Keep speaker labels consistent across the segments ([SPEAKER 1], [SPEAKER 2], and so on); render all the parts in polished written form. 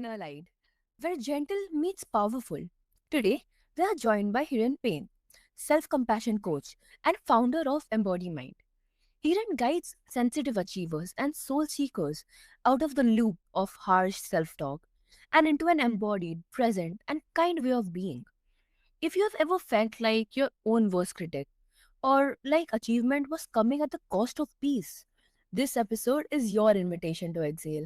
[SPEAKER 1] Inner Light, where gentle meets powerful. Today, we are joined by Heron Payne, self compassion coach and founder of Embodied Mind. Heron guides sensitive achievers and soul seekers out of the loop of harsh self talk and into an embodied, present, and kind way of being. If you have ever felt like your own worst critic, or like achievement was coming at the cost of peace, this episode is your invitation to exhale.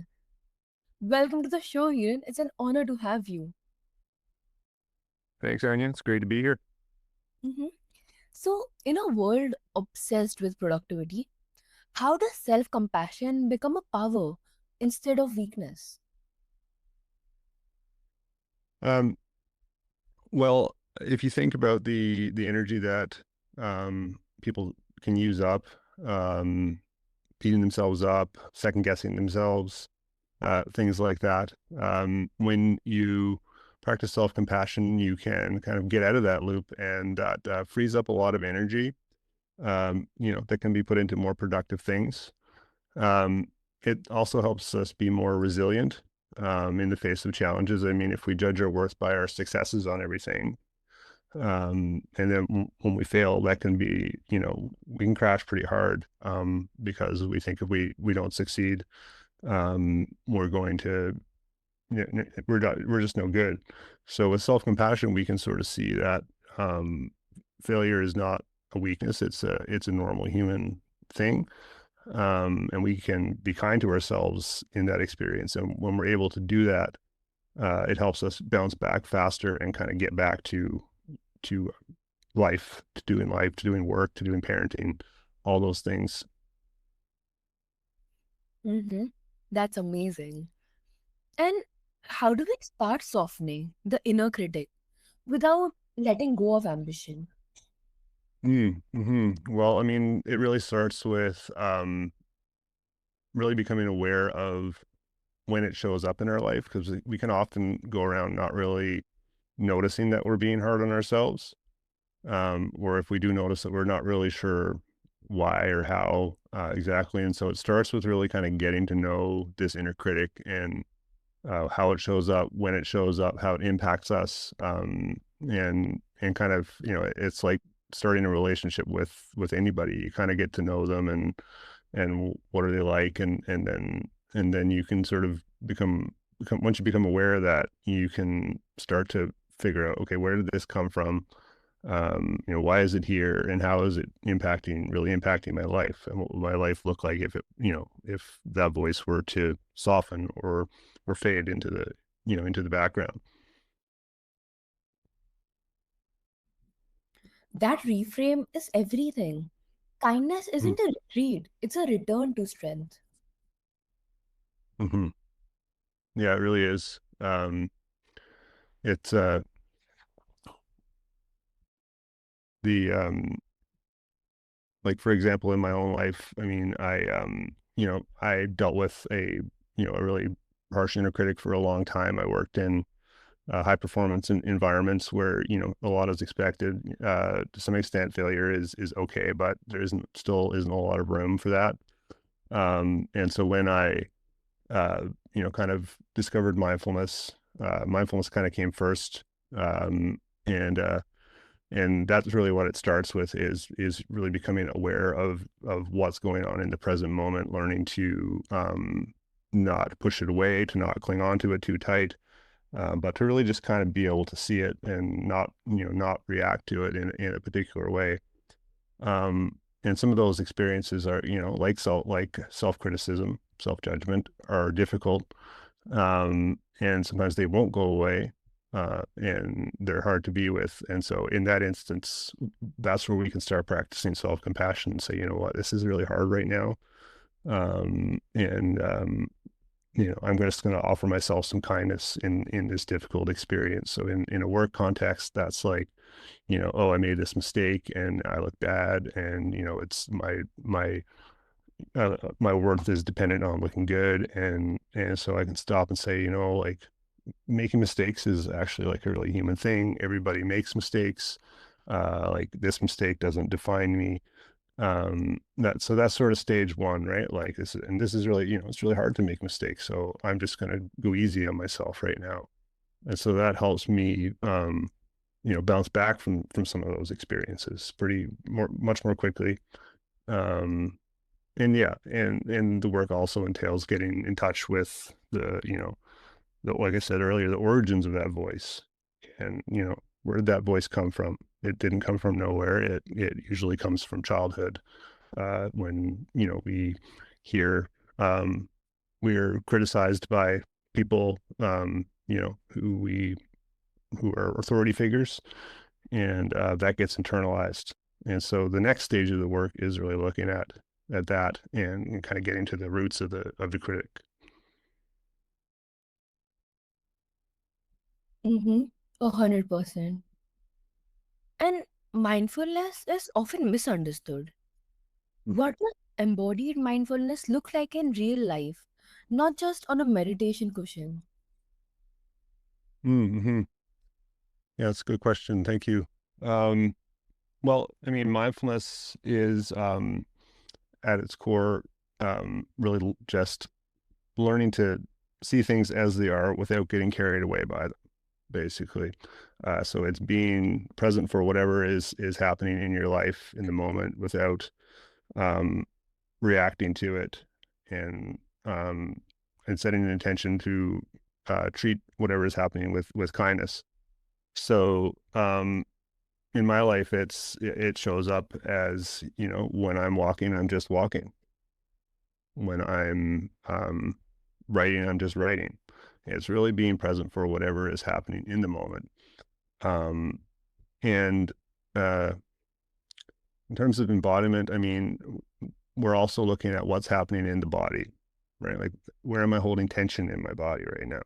[SPEAKER 1] Welcome to the show, Hiran. It's an honor to have you.
[SPEAKER 2] Thanks, Anya. It's great to be here.
[SPEAKER 1] Mhm. So, in a world obsessed with productivity, how does self compassion become a power instead of weakness?
[SPEAKER 2] Um, well, if you think about the energy that people can use up, um, beating themselves up, second guessing themselves, things like that. When you practice self-compassion, you can kind of get out of that loop, and that frees up a lot of energy, that can be put into more productive things. Um, it also helps us be more resilient in the face of challenges. I mean, if we judge our worth by our successes on everything, and then when we fail, that can be, we can crash pretty hard because we think if we don't succeed, we're going to, we're just no good. So with self-compassion, we can sort of see that failure is not a weakness; it's a normal human thing, and we can be kind to ourselves in that experience. And when we're able to do that, it helps us bounce back faster and kind of get back to life, to doing work, to doing parenting, all those things.
[SPEAKER 1] hmm That's amazing. And how do we start softening the inner critic without letting go of ambition?
[SPEAKER 2] Well, I mean, it really starts with really becoming aware of when it shows up in our life, because we can often go around not really noticing that we're being hard on ourselves. Or if we do notice that we're not really sure why or how exactly. And so it starts with really kind of getting to know this inner critic and how it shows up, when it shows up, how it impacts us, and kind of, it's like starting a relationship with anybody. You kind of get to know them, and what are they like, and then you can sort of become once you become aware of that, you can start to figure out, okay, where did this come from? Why is it here, and how is it really impacting my life, and what would my life look like if if that voice were to soften or fade into the background.
[SPEAKER 1] That reframe is everything. Kindness
[SPEAKER 2] Mm-hmm.
[SPEAKER 1] isn't a retreat, it's a return to strength.
[SPEAKER 2] Mm-hmm. Yeah, it really is. It's the like, for example, in my own life, I mean, I dealt with a really harsh inner critic for a long time. I worked in high performance environments where a lot is expected. To some extent, failure is okay, but there isn't a lot of room for that. And so when I kind of discovered mindfulness kind of came first, um, and uh, and that's really what it starts with, is really becoming aware of what's going on in the present moment, learning to not push it away, to not cling on to it too tight, but to really just kind of be able to see it and not react to it in a particular way. And some of those experiences are, like self-criticism, self-judgment, are difficult. And sometimes they won't go away, and they're hard to be with. And so in that instance, that's where we can start practicing self-compassion and say, you know what, this is really hard right now. And I'm just going to offer myself some kindness in this difficult experience. So in a work context, that's like, oh, I made this mistake and I look bad, and it's my worth is dependent on looking good, and so I can stop and say, like, making mistakes is actually like a really human thing. Everybody makes mistakes. Like, this mistake doesn't define me. That's sort of stage one, right? Like this is really, it's really hard to make mistakes. So I'm just going to go easy on myself right now. And so that helps me, bounce back from some of those experiences much more quickly. Um, and yeah, and the work also entails getting in touch with like I said earlier, the origins of that voice, and where did that voice come from? It didn't come from nowhere. It usually comes from childhood, when we hear, we're criticized by people, who are authority figures, and that gets internalized. And so the next stage of the work is really looking at that, and kind of getting to the roots of the critic.
[SPEAKER 1] Mm-hmm. 100%. And mindfulness is often misunderstood. What does embodied mindfulness look like in real life, not just on a meditation cushion?
[SPEAKER 2] Mm-hmm. Yeah, that's a good question. Thank you. Um, well, I mean, mindfulness is, at its core, really just learning to see things as they are without getting carried away by them, basically. So it's being present for whatever is happening in your life in the moment without, um, reacting to it, and um, and setting an intention to treat whatever is happening with kindness. So, in my life, it shows up as, when I'm walking, I'm just walking. When I'm, writing, I'm just writing. It's really being present for whatever is happening in the moment. Um, and uh, in terms of embodiment, I mean, we're also looking at what's happening in the body, right? Like, where am I holding tension in my body right now?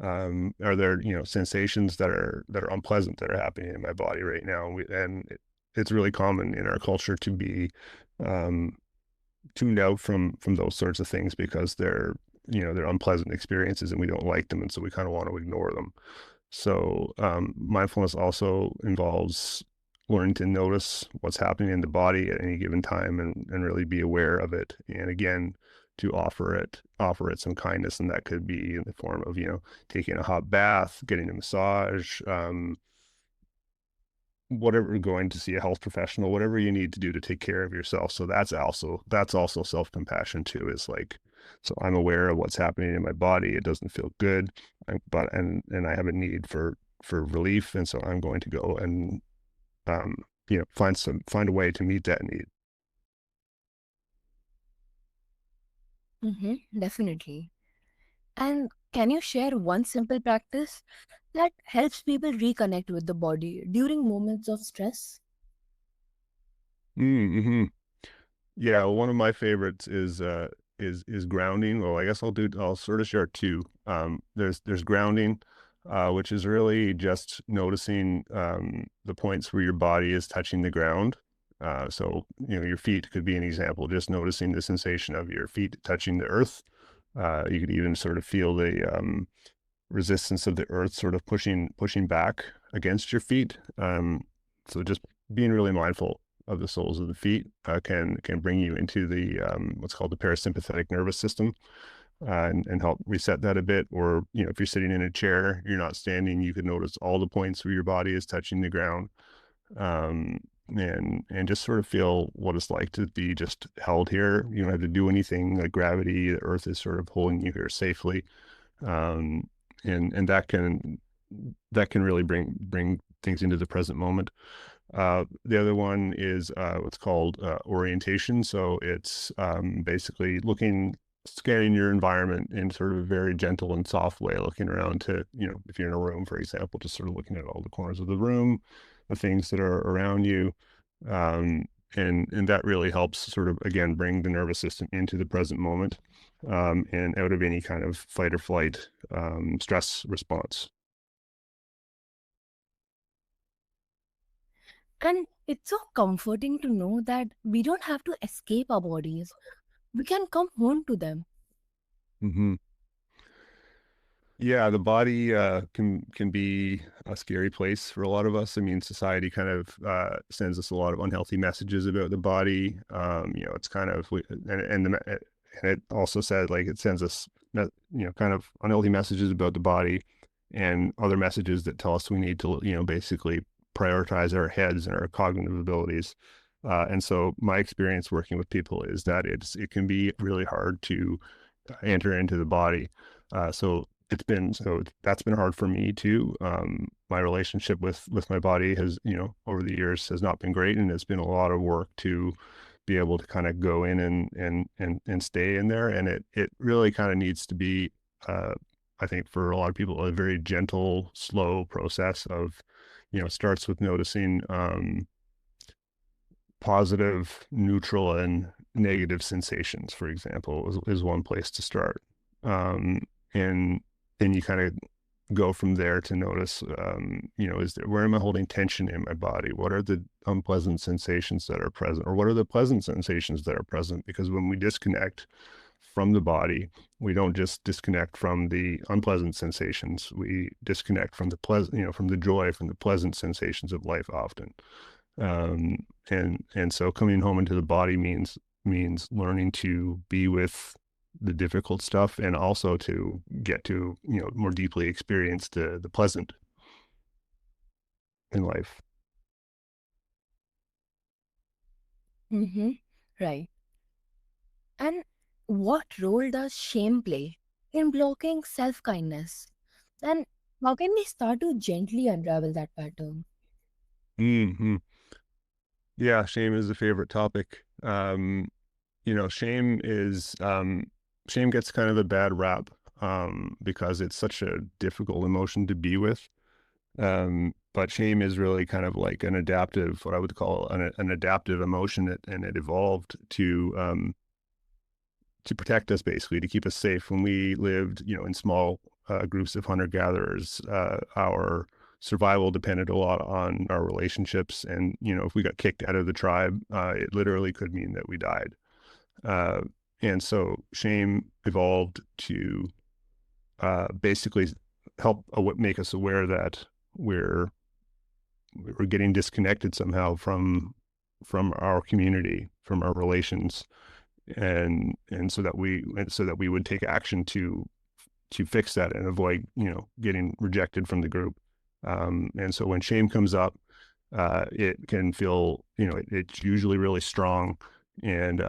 [SPEAKER 2] Are there, sensations that are unpleasant that are happening in my body right now? It's really common in our culture to be, um, tuned out from those sorts of things because they're unpleasant experiences and we don't like them, and so we kind of want to ignore them. So, mindfulness also involves learning to notice what's happening in the body at any given time, and really be aware of it. And again, to offer it some kindness. And that could be in the form of, taking a hot bath, getting a massage, whatever, going to see a health professional, whatever you need to do to take care of yourself. So that's also self-compassion too, is like, so I'm aware of what's happening in my body. It doesn't feel good, and I have a need for relief, and so I'm going to go and, um find a way to meet that need.
[SPEAKER 1] Mm-hmm. Definitely. And can you share one simple practice that helps people reconnect with the body during moments of stress?
[SPEAKER 2] Mm-hmm. Yeah, well, one of my favorites is grounding. Well, I guess I'll sort of share two. There's grounding, which is really just noticing, the points where your body is touching the ground. So, your feet could be an example, just noticing the sensation of your feet touching the earth. You could even sort of feel the, resistance of the earth sort of pushing back against your feet. So just being really mindful of the soles of the feet, can bring you into the, what's called the parasympathetic nervous system, and help reset that a bit. Or, if you're sitting in a chair, you're not standing, you could notice all the points where your body is touching the ground, um, and just sort of feel what it's like to be just held here. You don't have to do anything. Like gravity, the earth is sort of holding you here safely, um, and that can really bring things into the present moment. The other one is, what's called, orientation. So it's, basically scanning your environment in sort of a very gentle and soft way, looking around to, if you're in a room, for example, just sort of looking at all the corners of the room, the things that are around you. Um, and that really helps sort of, again, bring the nervous system into the present moment, and out of any kind of fight or flight, stress response.
[SPEAKER 1] And it's so comforting to know that we don't have to escape our bodies. We can come home to them.
[SPEAKER 2] Hmm. Yeah, the body can be a scary place for a lot of us. I mean, society kind of sends us a lot of unhealthy messages about the body. It's kind of and it also said like it sends us kind of unhealthy messages about the body and other messages that tell us we need to basically prioritize our heads and our cognitive abilities. And so my experience working with people is that it can be really hard to enter into the body. So that's been hard for me too. My relationship with my body has, over the years has not been great, and it's been a lot of work to be able to kind of go in and stay in there. And it really kind of needs to be, I think, for a lot of people, a very gentle, slow process of, starts with noticing positive, neutral, and negative sensations, for example, is one place to start. And then you kind of go from there to notice, where am I holding tension in my body? What are the unpleasant sensations that are present? Or what are the pleasant sensations that are present? Because when we disconnect from the body, we don't just disconnect from the unpleasant sensations. We disconnect from the pleasant, from the joy, from the pleasant sensations of life often. And so coming home into the body means learning to be with the difficult stuff and also to get to more deeply experience the pleasant in life.
[SPEAKER 1] Mm-hmm. Right. And what role does shame play in blocking self kindness? And how can we start to gently unravel that pattern?
[SPEAKER 2] Hmm. Yeah, shame is a favorite topic. Shame is shame gets kind of a bad rap because it's such a difficult emotion to be with. But shame is really kind of like an adaptive, what I would call an adaptive emotion, and it evolved to protect us, basically, to keep us safe. When we lived, in small groups of hunter gatherers, our survival depended a lot on our relationships, and if we got kicked out of the tribe, it literally could mean that we died. Uh, and so shame evolved to basically help make us aware that we're we're getting disconnected somehow from our community, from our relations, and so that we would take action to fix that and avoid getting rejected from the group. And so when shame comes up, it can feel it's usually really strong and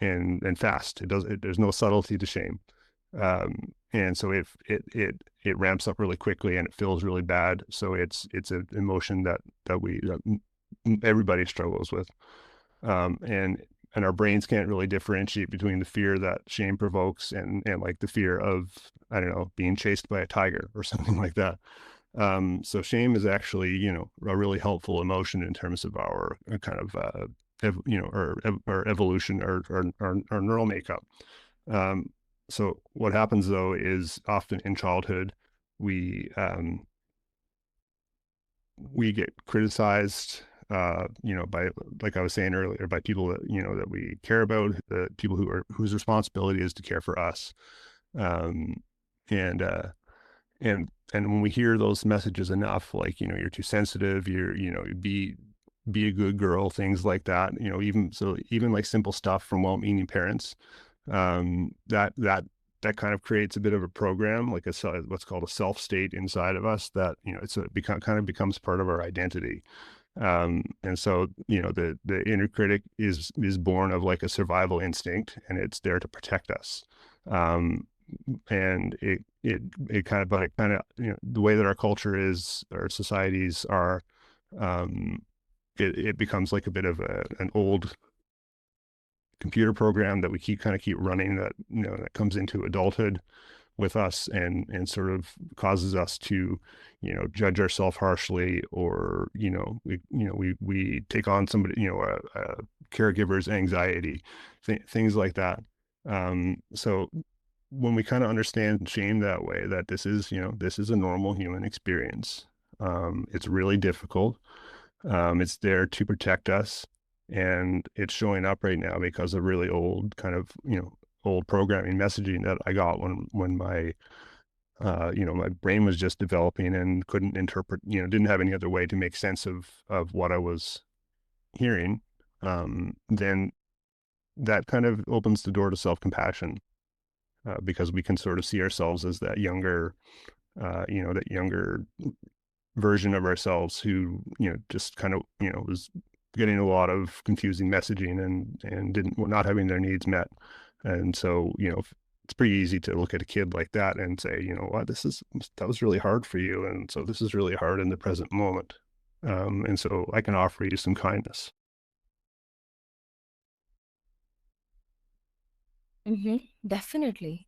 [SPEAKER 2] and fast. There's no subtlety to shame. And so it ramps up really quickly and it feels really bad. So it's an emotion that everybody struggles with. And our brains can't really differentiate between the fear that shame provokes and like the fear of, I don't know, being chased by a tiger or something like that. So shame is actually, a really helpful emotion in terms of our kind of our evolution or our neural makeup. So what happens though is often in childhood we we get criticized, by, like I was saying earlier, by people that that we care about, the people whose responsibility is to care for us. Um, and and when we hear those messages enough, like you're too sensitive, be a good girl, things like that. Even like simple stuff from well-meaning parents, that kind of creates a bit of a program, like what's called a self state inside of us that kind of becomes part of our identity. And so the inner critic is born of like a survival instinct, and it's there to protect us. Um, and it kind of, but kind of, the way that our culture is, our societies are, um, it becomes like a bit of an old computer program that we keep running, that that comes into adulthood with us, and sort of causes us to judge ourselves harshly, or we take on somebody, a caregiver's anxiety, things like that. So when we kind of understand shame that way, that this is a normal human experience, it's really difficult, it's there to protect us, and it's showing up right now because of really old kind of old programming messaging that I got when my my brain was just developing and couldn't interpret, didn't have any other way to make sense of what I was hearing, then that kind of opens the door to self-compassion, because we can sort of see ourselves as that younger version of ourselves who, just kind of, was getting a lot of confusing messaging and didn't not having their needs met. And so, it's pretty easy to look at a kid like that and say, what, that was really hard for you. And so this is really hard in the present moment. And so I can offer you some kindness.
[SPEAKER 1] Definitely.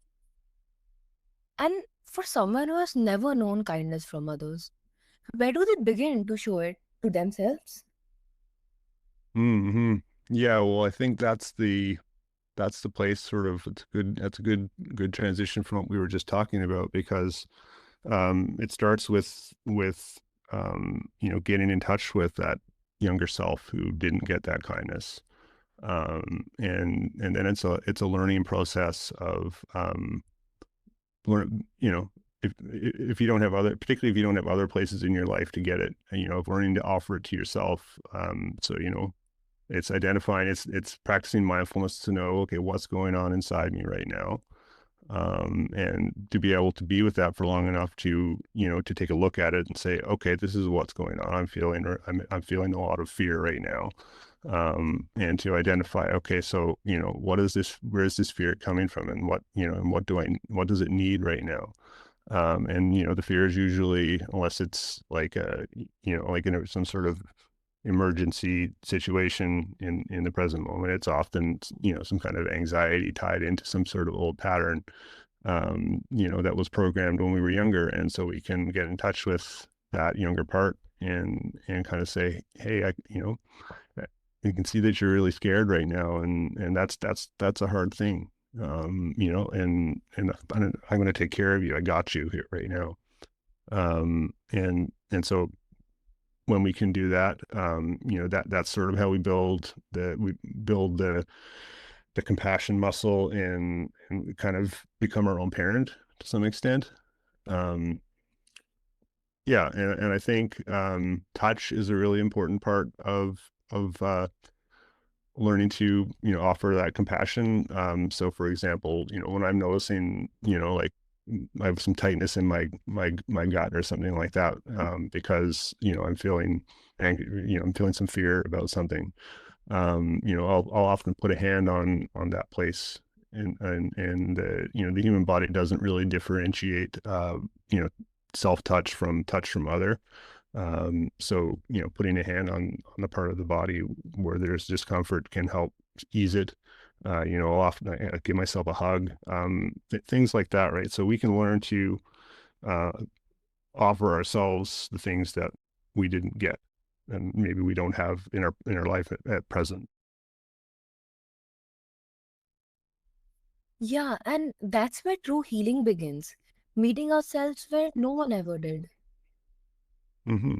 [SPEAKER 1] And for someone who has never known kindness from others, where do they begin to show it to themselves?
[SPEAKER 2] Hmm. Yeah, well, I think that's the place sort of, that's a good transition from what we were just talking about, because it starts with getting in touch with that younger self who didn't get that kindness. And then it's a learning process of learn, if you don't have other, particularly if you don't have other places in your life to get it, of learning to offer it to yourself. So, it's identifying, it's practicing mindfulness to know, okay, what's going on inside me right now, and to be able to be with that for long enough to, to take a look at it and say, okay, this is what's going on. I'm feeling a lot of fear right now, and to identify, okay, so, what is this? Where is this fear coming from, and what does it need right now? And the fear is usually, unless it's like like in some sort of emergency situation in the present moment, it's often, some kind of anxiety tied into some sort of old pattern, that was programmed when we were younger. And so we can get in touch with that younger part and kind of say, hey, you can see that you're really scared right now, and that's a hard thing, and I'm going to take care of you. I got you here right now. And so when we can do that, that's sort of how we build the compassion muscle, and kind of become our own parent to some extent. Um, yeah, and I think touch is a really important part of learning to, offer that compassion. So for example, when I'm noticing, like I have some tightness in my gut or something like that, because, I'm feeling angry, I'm feeling some fear about something. I'll often put a hand on that place, and the human body doesn't really differentiate, you know, self-touch from touch from other. So, putting a hand on the part of the body where there's discomfort can help ease it. I'll often give myself a hug, things like that, right? So we can learn to uh, offer ourselves the things that we didn't get, and maybe we don't have in our life at present.
[SPEAKER 1] Yeah, and that's where true healing begins, meeting ourselves where no one ever did.
[SPEAKER 2] Hmm.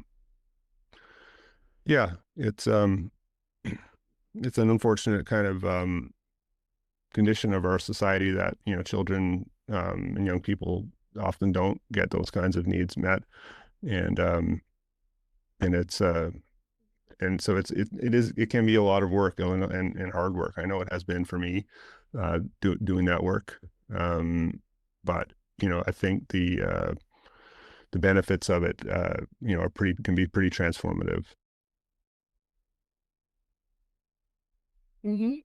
[SPEAKER 2] Yeah, it's an unfortunate kind of condition of our society that, children, and young people often don't get those kinds of needs met. And um and it's and so it can be a lot of work, and hard work. I know it has been for me, doing that work. But I think the benefits of it, can be pretty transformative.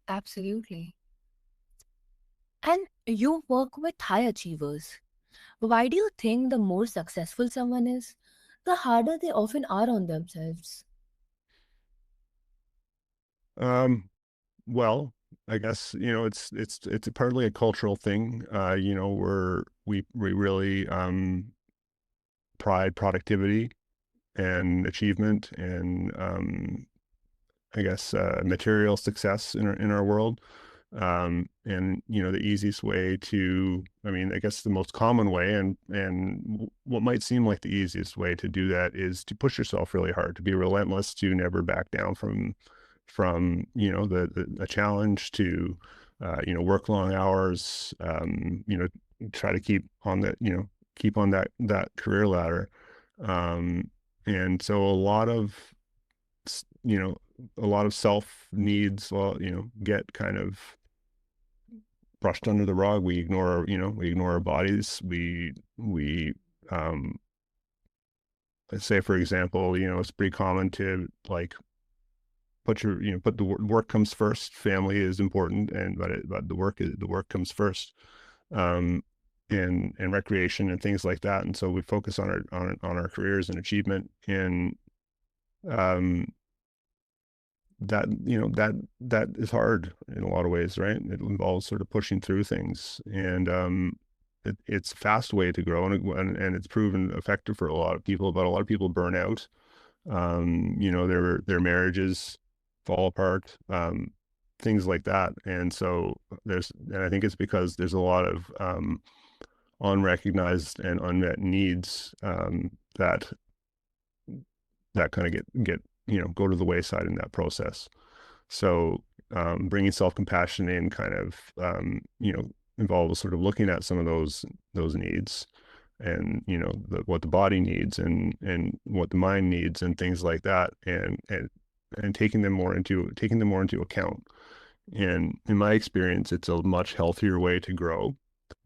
[SPEAKER 1] Absolutely. And you work with high achievers. Why do you think the more successful someone is, the harder they often are on themselves?
[SPEAKER 2] um well, I guess, it's partly a cultural thing. We really pride productivity and achievement, and I guess material success in our world. And the easiest way to, I mean, I guess the most common way, and what might seem like the easiest way to do that, is to push yourself really hard, to be relentless, to never back down from the challenge, to work long hours, try to keep on the keep on that career ladder. And so you know, a lot of self needs, well, get kind of brushed under the rug. We ignore, we ignore our bodies. We, um, let's say, for example, it's pretty common to like put the work comes first. Family is important, but the work comes first. Um, and recreation and things like that. And so we focus on our careers and achievement, and um, that is hard in a lot of ways, right? It involves sort of pushing through things, and it's a fast way to grow, and it's proven effective for a lot of people, but a lot of people burn out. Their marriages fall apart, things like that. And so and I think it's because there's a lot of unrecognized and unmet needs, that kind of get go to the wayside in that process. So bringing self-compassion in kind of involves sort of looking at some of those needs, and what the body needs, and what the mind needs, and things like that, and taking them more into account. And in my experience, it's a much healthier way to grow.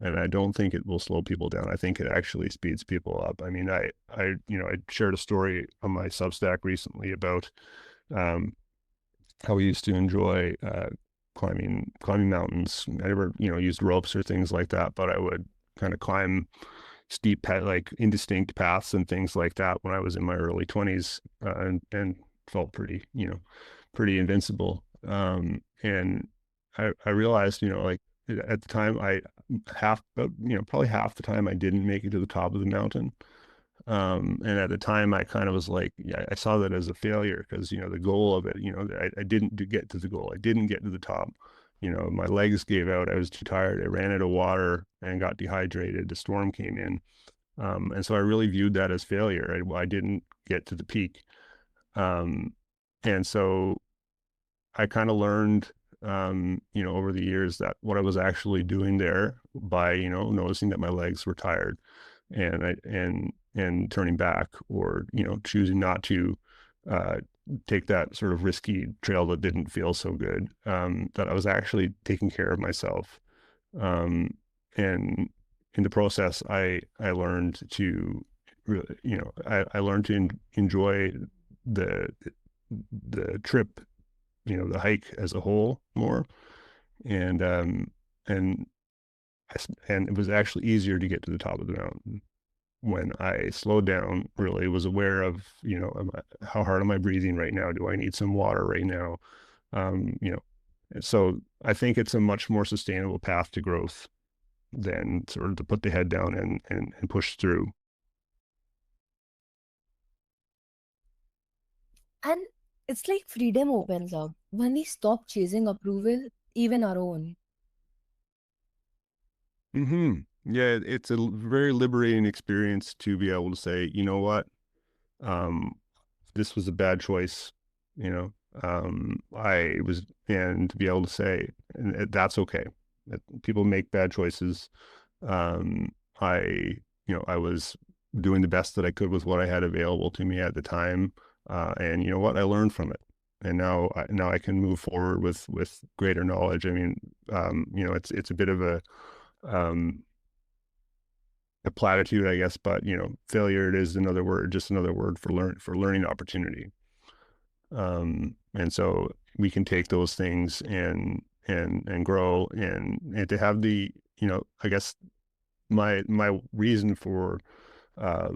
[SPEAKER 2] And I don't think it will slow people down. I think it actually speeds people up. I mean, I shared a story on my Substack recently about how we used to enjoy climbing mountains. I never, used ropes or things like that, but I would kind of climb steep, like indistinct paths and things like that when I was in my early 20s, and felt pretty invincible. And I realized, like at the time, probably half the time I didn't make it to the top of the mountain. And at the time I kind of was like, yeah, I saw that as a failure, because, the goal of it, I didn't get to the goal. I didn't get to the top. My legs gave out. I was too tired. I ran out of water and got dehydrated. The storm came in. And so I really viewed that as failure. I didn't get to the peak. And so I kind of learned, over the years, that what I was actually doing there, by, noticing that my legs were tired, and turning back, or, choosing not to take that sort of risky trail that didn't feel so good, that I was actually taking care of myself. And in the process, I learned to really, I learned to enjoy the trip, the hike as a whole more. And and and it was actually easier to get to the top of the mountain when I slowed down, really was aware of, how hard am I breathing right now? Do I need some water right now? Um, you know, so I think it's a much more sustainable path to growth than sort of to put the head down and push through.
[SPEAKER 1] And it's like freedom opens up when we stop chasing approval, even our own.
[SPEAKER 2] Yeah, it's a very liberating experience to be able to say, you know what, um, this was a bad choice, you know, and to be able to say, and that's okay. That people make bad choices. Um, I, I was doing the best that I could with what I had available to me at the time. And you know what, I learned from it. And now I can move forward with greater knowledge. I mean, it's a bit of um, a platitude, I guess, but failure, it is another word, just another word for learning opportunity. And so we can take those things and grow, and to have the, I guess my reason for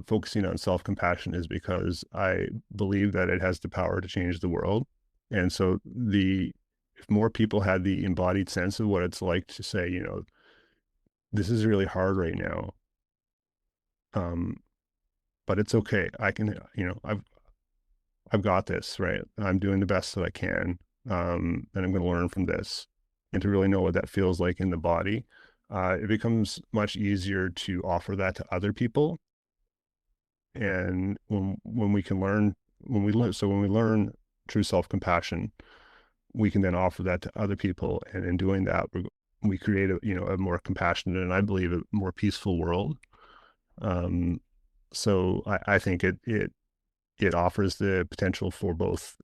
[SPEAKER 2] focusing on self-compassion is because I believe that it has the power to change the world. And so if more people had the embodied sense of what it's like to say, this is really hard right now, um, but it's okay. I can, I've got this, right? I'm doing the best that I can. And I'm going to learn from this, and to really know what that feels like in the body. It becomes much easier to offer that to other people. And when we can learn, when we learn true self-compassion, we can then offer that to other people. And in doing that, we create a more compassionate, and I believe a more peaceful world. Um, so I think it offers the potential for both,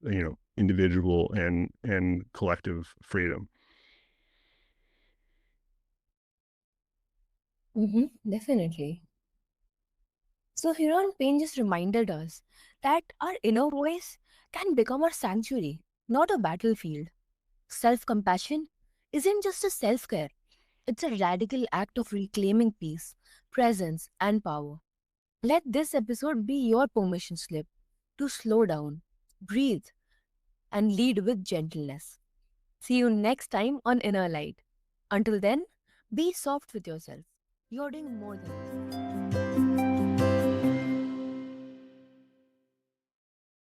[SPEAKER 2] individual and collective freedom.
[SPEAKER 1] Definitely. So Huron Payne just reminded us that our inner voice can become our sanctuary, not a battlefield. Self compassion isn't just a self care, it's a radical act of reclaiming peace, presence, and power. Let this episode be your permission slip to slow down, breathe, and lead with gentleness. See you next time on Inner Light. Until then, be soft with yourself. You're doing more than enough.